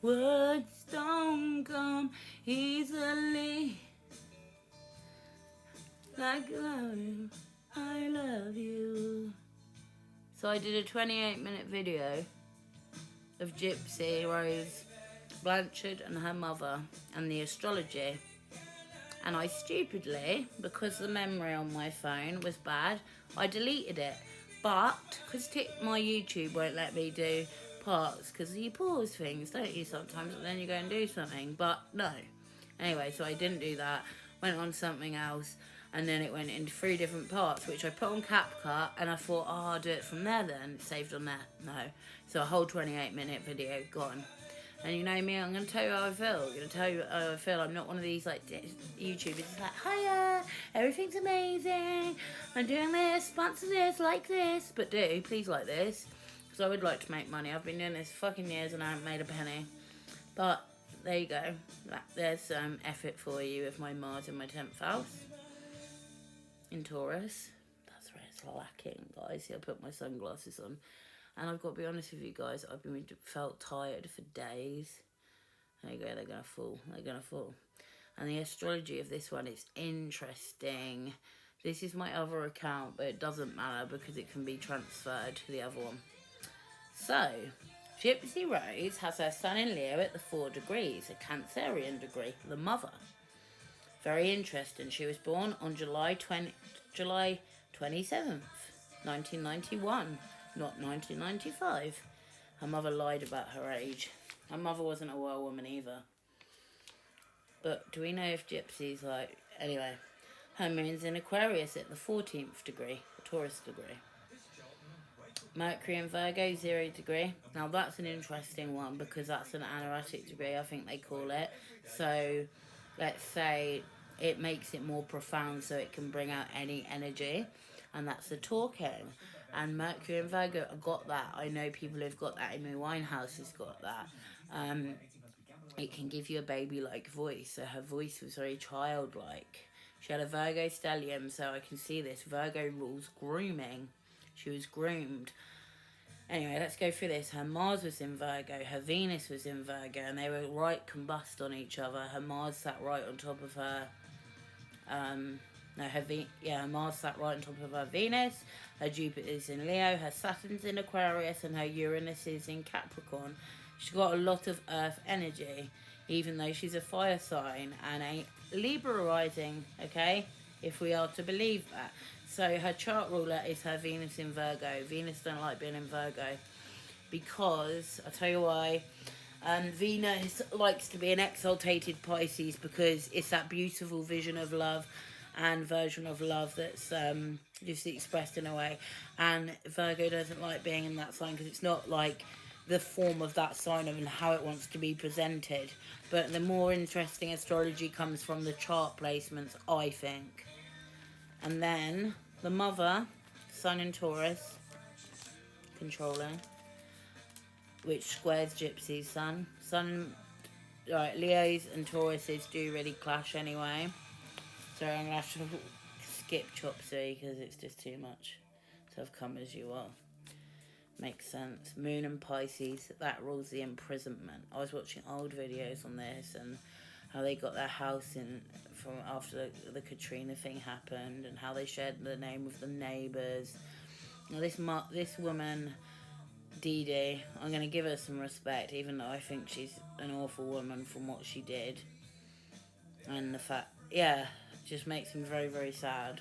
Words don't come easily. Like I love you. So I did a 28-minute video of Gypsy Rose, Blanchard and her mother, and the astrology. And I stupidly, because the memory on my phone was bad, I deleted it. But, because my YouTube won't let me do parts, because you pause things, don't you, sometimes, and then you go and do something. But, no. Anyway, so I didn't do that. Went on something else, and then it went into 3 different parts, which I put on CapCut, and I thought, oh, I'll do it from there then. It's saved on there. No. So a whole 28-minute video gone. And you know me, I'm going to tell you how I feel. I'm going to tell you how I feel. I'm not one of these, like, YouTubers. It's like, hiya, everything's amazing. I'm doing this, sponsor this, like this. But do, please like this. Because I would like to make money. I've been doing this fucking years and I haven't made a penny. But, there you go. There's some effort for you with my Mars in my 10th house. In Taurus. That's where it's lacking, guys. See, I put my sunglasses on. And I've got to be honest with you guys, I've been felt tired for days. There you go, they're going to fall. They're going to fall. And the astrology of this one is interesting. This is my other account, but it doesn't matter because it can be transferred to the other one. So, Gypsy Rose has her sun in Leo at the 4 degrees, a Cancerian degree, the mother. Very interesting. She was born on July 27th, 1991. Not 1995. Her mother lied about her age. Her mother wasn't a well woman either. But do we know if Gypsy's like... Anyway, her moon's in Aquarius at the 14th degree, the Taurus degree. Mercury in Virgo, 0 degree. Now that's an interesting one because that's an anaretic degree, I think they call it. So, let's say it makes it more profound so it can bring out any energy. And that's the talking. And Mercury and Virgo, I got that. I know people who've got that. Amy Winehouse has got that. It can give you a baby-like voice. So her voice was very childlike. She had a Virgo stellium, so I can see this. Virgo rules grooming. She was groomed. Anyway, let's go through this. Her Mars was in Virgo. Her Venus was in Virgo. And they were right combust on each other. Her Mars sat right on top of her... her Mars sat right on top of her Venus. Her Jupiter's in Leo. Her Saturn's in Aquarius. And her Uranus is in Capricorn. She's got a lot of Earth energy. Even though she's a fire sign and a Libra rising. Okay? If we are to believe that. So her chart ruler is her Venus in Virgo. Venus don't like being in Virgo. Because, I'll tell you why. Venus likes to be an exaltated Pisces because it's that beautiful vision of love and version of love that's just expressed in a way. And Virgo doesn't like being in that sign because it's not like the form of that sign and how it wants to be presented. But the more interesting astrology comes from the chart placements, I think. And then the mother, Sun in Taurus, controlling, which squares Gypsy's sun. Right, Leos and Tauruses do really clash anyway. So I'm going to have to skip Chopsy because it's just too much to have come as you are. Makes sense. Moon and Pisces, that rules the imprisonment. I was watching old videos on this and how they got their house in from after the Katrina thing happened and how they shared the name with the neighbours. Now this woman, Dee Dee, I'm going to give her some respect even though I think she's an awful woman from what she did. And the fact, yeah, just makes me very, very sad.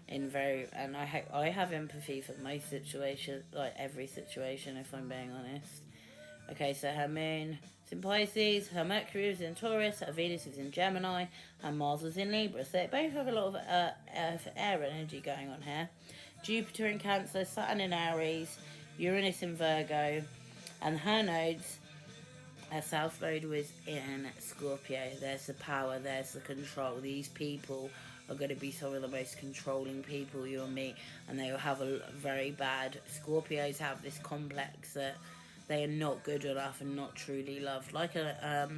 And I have empathy for most situations, like every situation, if I'm being honest. Okay, so her moon is in Pisces, her Mercury is in Taurus, her Venus is in Gemini, her Mars is in Libra. So they both have a lot of air energy going on here. Jupiter in Cancer, Saturn in Aries, Uranus in Virgo, and her nodes, her south node was in Scorpio. There's the power, there's the control. These people are going to be some of the most controlling people you'll meet, and they will have a very bad... Scorpios have this complex that they are not good enough and not truly loved. Like a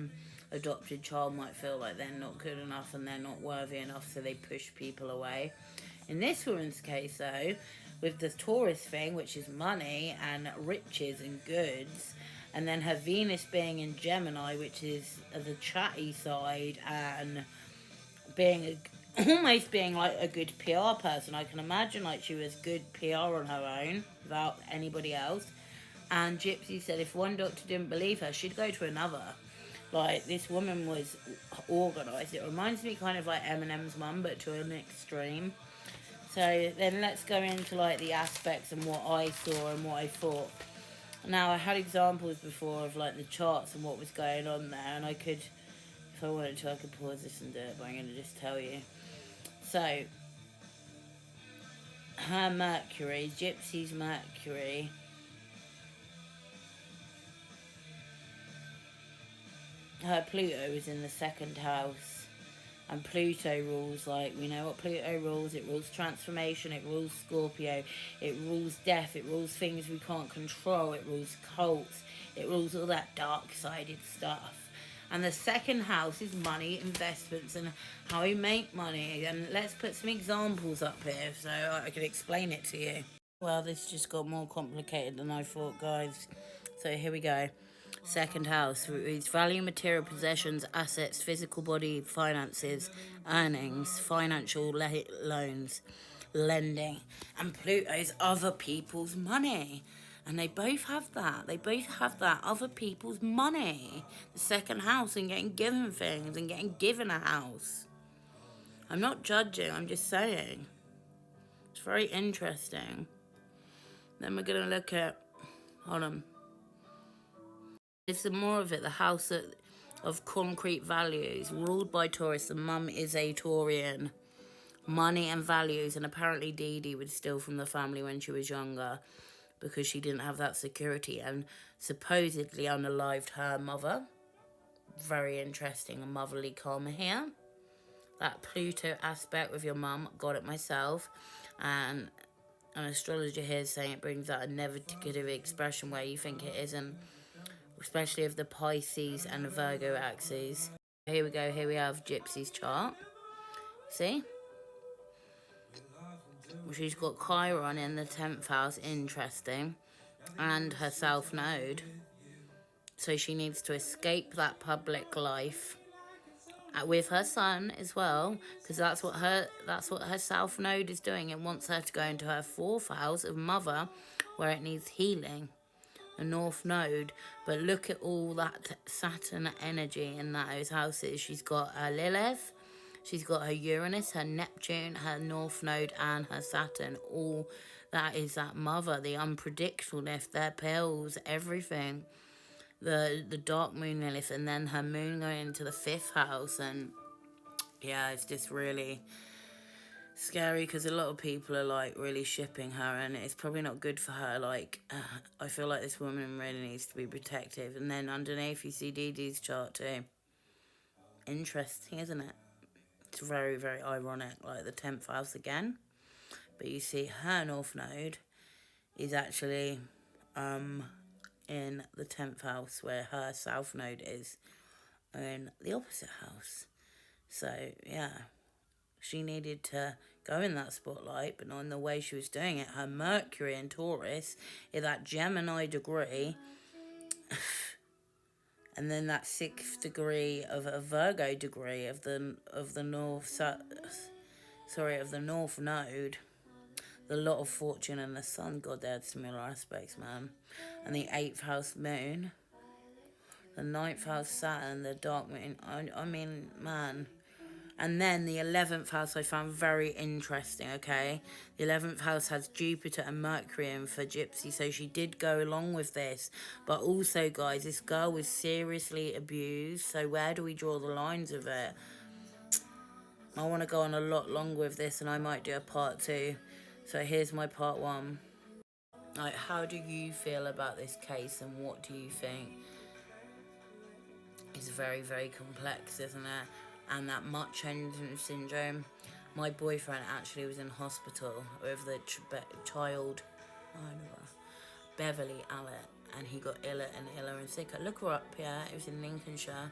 adopted child might feel like they're not good enough and they're not worthy enough, so they push people away. In this woman's case, though, with the Taurus thing, which is money and riches and goods, And then her Venus being in Gemini, which is the chatty side, and being almost being like a good PR person. I can imagine like she was good PR on her own without anybody else. And Gypsy said if one doctor didn't believe her, she'd go to another. Like, this woman was organised. It reminds me kind of like Eminem's mum, but to an extreme. So then let's go into like the aspects and what I saw and what I thought. Now, I had examples before of like the charts and what was going on there, and I could, if I wanted to, I could pause this and do it, but I'm going to just tell you. So, her Mercury, Gypsy's Mercury, her Pluto is in the second house, and Pluto rules, like, we know what Pluto rules. It rules transformation, it rules Scorpio, it rules death, it rules things we can't control, it rules cults, it rules all that dark-sided stuff. And the second house is money, investments, and how we make money. And let's put some examples up here so I can explain it to you. Well, this just got more complicated than I thought, guys. So here we go. Second house is value, material possessions, assets, physical body, finances, earnings, financial loans, lending. And Pluto's other people's money. And they both have that. They both have that. Other people's money. The second house, and getting given things and getting given a house. I'm not judging. I'm just saying. It's very interesting. Then we're going to look at... Hold on. It's the more of it. The house of concrete values. Ruled by Taurus. The mum is a Taurian. Money and values. And apparently Dee Dee would steal from the family when she was younger, because she didn't have that security, and supposedly unalived her mother. Very interesting, a motherly karma here. That Pluto aspect with your mum, got it myself. And an astrologer here is saying it brings out a negative expression where you think it isn't, especially of the Pisces and the Virgo axes. Here we go, here we have Gypsy's chart. See? She's got Chiron in the 10th house, interesting, and her South Node. So she needs to escape that public life with her son as well, because that's what her South Node is doing. It wants her to go into her 4th house of mother, where it needs healing, the North Node. But look at all that Saturn energy in those houses. She's got her Lilith. She's got her Uranus, her Neptune, her North Node, and her Saturn. All that is that mother, the unpredictableness, their pills, everything. The dark moon Lilith, and then her moon going into the 5th house. And yeah, it's just really scary, because a lot of people are like really shipping her, and it's probably not good for her. Like, I feel like this woman really needs to be protective. And then underneath you see Dee Dee's chart too. Interesting, isn't it? It's very, very ironic, like the 10th house again. But you see her North Node is actually in the 10th house, where her South Node is in the opposite house. So, yeah, she needed to go in that spotlight, but not in the way she was doing it. Her Mercury in Taurus is that Gemini degree, and then that 6th degree of a Virgo degree of the North Node. The lot of fortune and the sun, God, they had similar aspects, man. And the 8th house moon, the 9th house Saturn, the dark moon. I mean, man. And then the 11th house I found very interesting, okay? The 11th house has Jupiter and Mercury in for Gypsy, so she did go along with this. But also, guys, this girl was seriously abused, so where do we draw the lines of it? I want to go on a lot longer with this, and I might do a part 2. So here's my part 1. Like, how do you feel about this case, and what do you think? It's very, very complex, isn't it? And that much engine syndrome. My boyfriend actually was in hospital with the child, Beverly Allen, and he got iller and iller and sicker. Look her up, yeah. It was in Lincolnshire.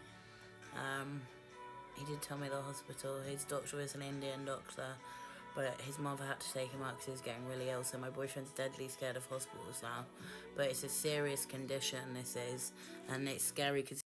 He did tell me the hospital. His doctor was an Indian doctor. but his mother had to take him out because he was getting really ill. So my boyfriend's deadly scared of hospitals now, but it's a serious condition, this is, and it's scary because